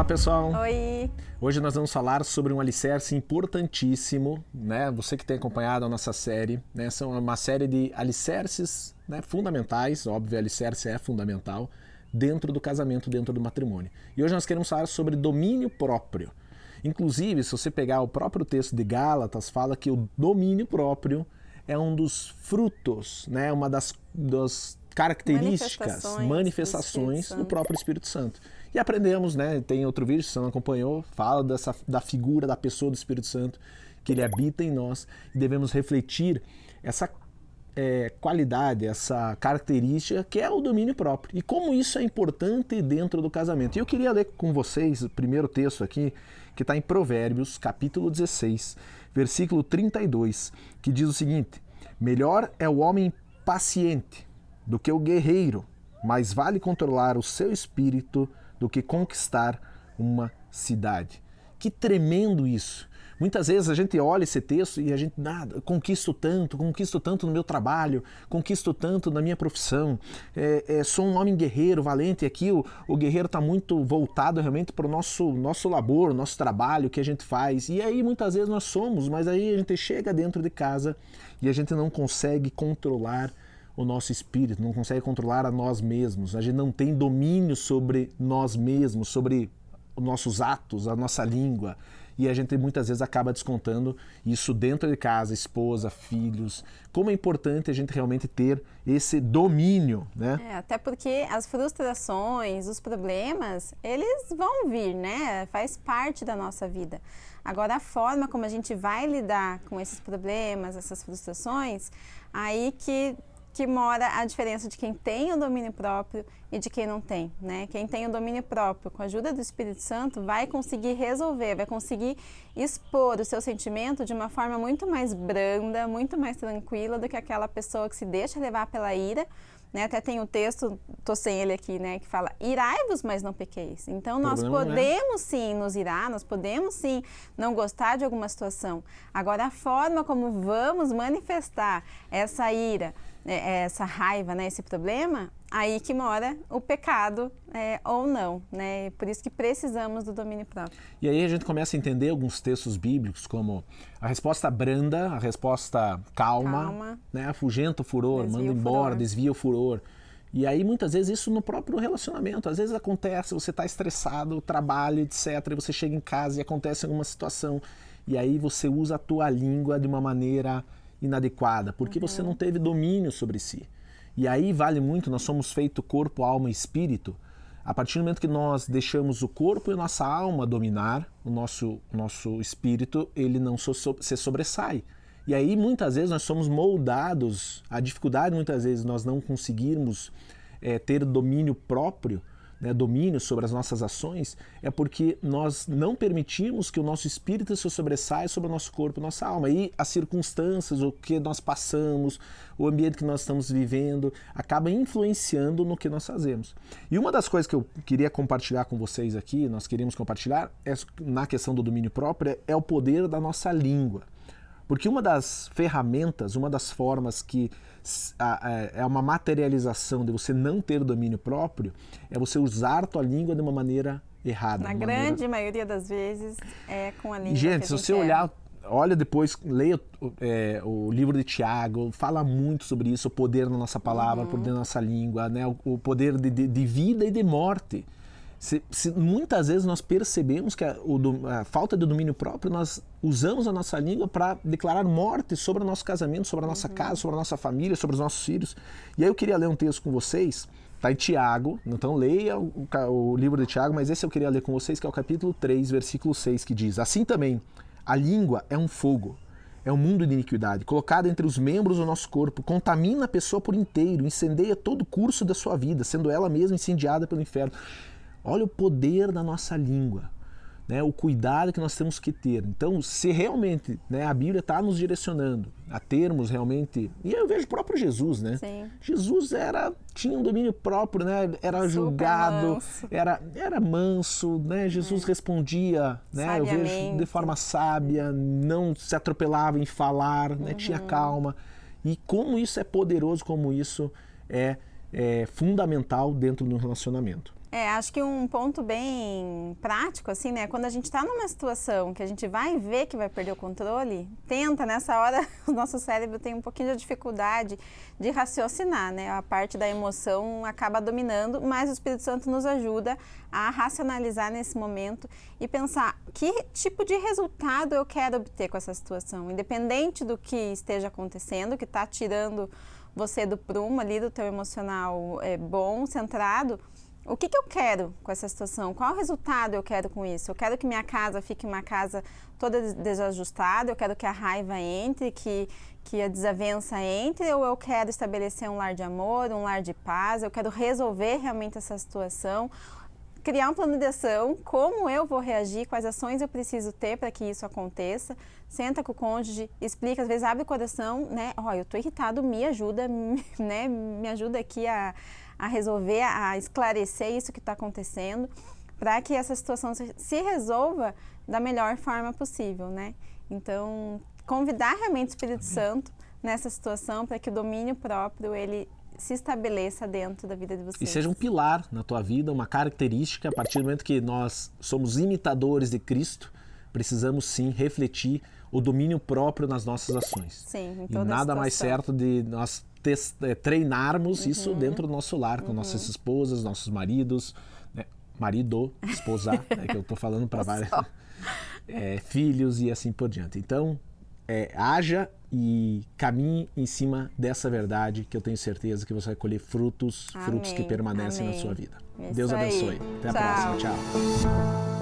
Olá, pessoal! Oi! Hoje nós vamos falar sobre um alicerce importantíssimo, né? Você que tem acompanhado a nossa série, né? São uma série de alicerces, né, fundamentais, óbvio, alicerce é fundamental, dentro do casamento, dentro do matrimônio. E hoje nós queremos falar sobre domínio próprio. Inclusive, se você pegar o próprio texto de Gálatas, fala que o domínio próprio é um dos frutos, né? Uma das características, manifestações do próprio Espírito Santo. E aprendemos, né? Tem outro vídeo, se você não acompanhou, fala da figura da pessoa do Espírito Santo, que ele habita em nós e devemos refletir essa qualidade, essa característica que é o domínio próprio. E como isso é importante dentro do casamento. E eu queria ler com vocês o primeiro texto aqui, que está em Provérbios, capítulo 16, versículo 32, que diz o seguinte: melhor é o homem paciente do que o guerreiro, mais vale controlar o seu espírito do que conquistar uma cidade. Que tremendo isso! Muitas vezes a gente olha esse texto e a gente, conquisto tanto no meu trabalho, conquisto tanto na minha profissão, sou um homem guerreiro, valente, e aqui o guerreiro está muito voltado realmente para o nosso labor, nosso trabalho que a gente faz. E aí muitas vezes nós somos, mas aí a gente chega dentro de casa e a gente não consegue controlar o nosso espírito, não consegue controlar a nós mesmos, a gente não tem domínio sobre nós mesmos, sobre os nossos atos, a nossa língua, e a gente muitas vezes acaba descontando isso dentro de casa, esposa, filhos. Como é importante a gente realmente ter esse domínio, né? Até porque as frustrações, os problemas, eles vão vir, né? Faz parte da nossa vida. Agora, a forma como a gente vai lidar com esses problemas, essas frustrações, aí que mora a diferença de quem tem o domínio próprio e de quem não tem, né? Quem tem o domínio próprio, com a ajuda do Espírito Santo, vai conseguir resolver, vai conseguir expor o seu sentimento de uma forma muito mais branda, muito mais tranquila do que aquela pessoa que se deixa levar pela ira, né? Até tem um texto, tô sem ele aqui, né, que fala: irai-vos, mas não pequeis. Então nós podemos sim nos irar, nós podemos sim não gostar de alguma situação. Agora, a forma como vamos manifestar essa ira, essa raiva, né, esse problema, aí que mora o pecado ou não, né? Por isso que precisamos do domínio próprio. E aí a gente começa a entender alguns textos bíblicos, como a resposta branda, a resposta calma. Né? Afugenta o furor, manda embora, desvia o furor. E aí muitas vezes isso no próprio relacionamento, às vezes acontece, você está estressado, trabalho, etc, e você chega em casa e acontece alguma situação, e aí você usa a tua língua de uma maneira inadequada, porque você não teve domínio sobre si. E aí vale muito, nós somos feito corpo, alma e espírito. A partir do momento que nós deixamos o corpo e a nossa alma dominar, o nosso espírito, ele não se sobressai. E aí muitas vezes nós somos moldados, a dificuldade muitas vezes nós não conseguirmos ter domínio próprio, né, domínio sobre as nossas ações, é porque nós não permitimos que o nosso espírito se sobressaia sobre o nosso corpo e nossa alma. E as circunstâncias, o que nós passamos, o ambiente que nós estamos vivendo, acaba influenciando no que nós fazemos. E uma das coisas que eu queria compartilhar com vocês aqui, nós queríamos compartilhar, na questão do domínio próprio, é o poder da nossa língua. Porque uma das ferramentas, uma das formas que é uma materialização de você não ter domínio próprio, é você usar a tua língua de uma maneira errada. Na grande maioria das vezes é com a língua. Gente, se você olha depois, leia o livro de Tiago, fala muito sobre isso, o poder da nossa palavra, o poder da nossa língua, né? O poder de vida e de morte. Muitas vezes nós percebemos que a falta de domínio próprio, nós usamos a nossa língua para declarar morte sobre o nosso casamento, sobre a nossa casa, sobre a nossa família, sobre os nossos filhos. E aí eu queria ler um texto com vocês, está em Tiago, então leia o livro de Tiago, mas esse eu queria ler com vocês, que é o capítulo 3, versículo 6, que diz: assim também, a língua é um fogo, é um mundo de iniquidade, colocado entre os membros do nosso corpo, contamina a pessoa por inteiro, incendeia todo o curso da sua vida, sendo ela mesma incendiada pelo inferno. Olha o poder da nossa língua, né? O cuidado que nós temos que ter. Então, se realmente, né, a Bíblia está nos direcionando a termos realmente... E eu vejo o próprio Jesus, né? Sim. Jesus tinha um domínio próprio, né? Era julgado, manso. Era manso, né? Jesus respondia, né? Eu vejo de forma sábia, não se atropelava em falar, né? Tinha calma. E como isso é poderoso, como isso é fundamental dentro do relacionamento. Acho que um ponto bem prático, assim, né? Quando a gente está numa situação que a gente vai ver que vai perder o controle, nessa hora, o nosso cérebro tem um pouquinho de dificuldade de raciocinar, né? A parte da emoção acaba dominando, mas o Espírito Santo nos ajuda a racionalizar nesse momento e pensar que tipo de resultado eu quero obter com essa situação, independente do que esteja acontecendo, que está tirando você do prumo ali, do teu emocional bom, centrado. O que eu quero com essa situação? Qual resultado eu quero com isso? Eu quero que minha casa fique uma casa toda desajustada, eu quero que a raiva entre, que a desavença entre, ou eu quero estabelecer um lar de amor, um lar de paz, eu quero resolver realmente essa situação, criar um plano de ação, como eu vou reagir, quais ações eu preciso ter para que isso aconteça. Senta com o cônjuge, explica, às vezes abre o coração, né? Eu tô irritado, me ajuda, né? Me ajuda aqui a resolver, a esclarecer isso que está acontecendo, para que essa situação se resolva da melhor forma possível, né? Então, convidar realmente o Espírito Santo nessa situação para que o domínio próprio, ele se estabeleça dentro da vida de vocês. E seja um pilar na tua vida, uma característica, a partir do momento que nós somos imitadores de Cristo, precisamos sim refletir o domínio próprio nas nossas ações. Sim, em toda e nada situação. mais certo de nós treinarmos isso dentro do nosso lar, com nossas esposas, nossos maridos, né? Marido, esposa, que eu estou falando para vários filhos e assim por diante. Então, haja e caminhe em cima dessa verdade, que eu tenho certeza que você vai colher frutos que permanecem na sua vida. Isso Deus abençoe. aí. Até a próxima. Tchau.